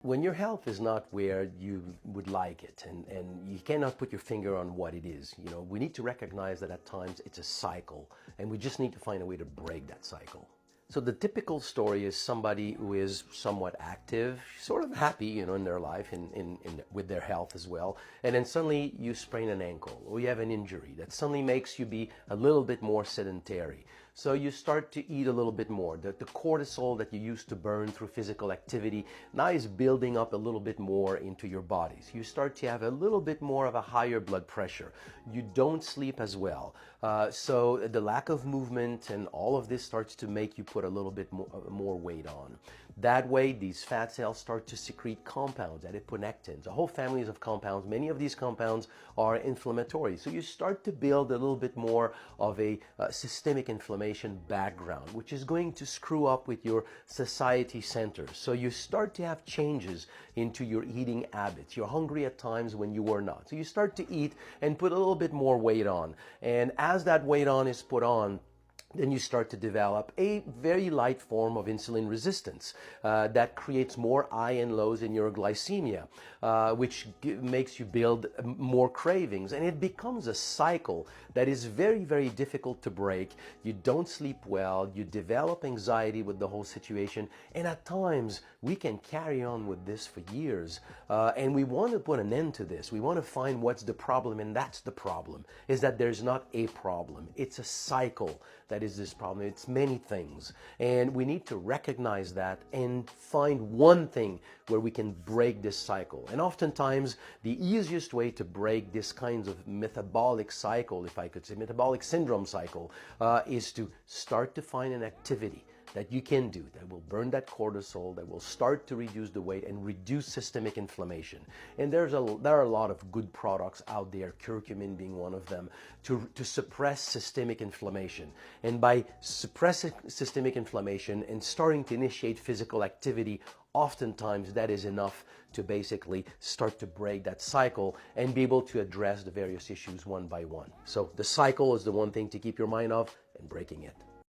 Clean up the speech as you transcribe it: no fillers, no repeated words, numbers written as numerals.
When your health is not where you would like it, and you cannot put your finger on what it is, we need to recognize that at times it's a cycle, and we just need to find a way to break that cycle. So the typical story is somebody who is somewhat active, sort of happy, in their life, with their health as well. And then suddenly you sprain an ankle or you have an injury that suddenly makes you be a little bit more sedentary. So you start to eat a little bit more. The cortisol that you used to burn through physical activity now is building up a little bit more into your bodies. You start to have a little bit more of a higher blood pressure. You don't sleep as well. So the lack of movement and all of this starts to make you put a little bit more weight on. That way, these fat cells start to secrete compounds, adiponectins, a whole families of compounds. Many of these compounds are inflammatory. So you start to build a little bit more of a systemic inflammation background, which is going to screw up with your satiety centers. So you start to have changes into your eating habits. You're hungry at times when you were not. So you start to eat and put a little bit more weight on. And as that weight on is put on, then you start to develop a very light form of insulin resistance that creates more high and lows in your glycemia, which makes you build more cravings. And it becomes a cycle that is very, very difficult to break. You don't sleep well, you develop anxiety with the whole situation, and at times we can carry on with this for years. And we want to put an end to this. We want to find what's the problem, and that's the problem, is that there's not a problem. It's a cycle that is this problem. It's many things. And we need to recognize that and find one thing where we can break this cycle. And oftentimes, the easiest way to break this kind of metabolic cycle, if I could say, metabolic syndrome cycle, is to start to find an activity that you can do that will burn that cortisol, that will start to reduce the weight and reduce systemic inflammation. And there are a lot of good products out there, curcumin being one of them, to suppress systemic inflammation. And by suppressing systemic inflammation and starting to initiate physical activity, oftentimes that is enough to basically start to break that cycle and be able to address the various issues one by one. So the cycle is the one thing to keep your mind off, and breaking it.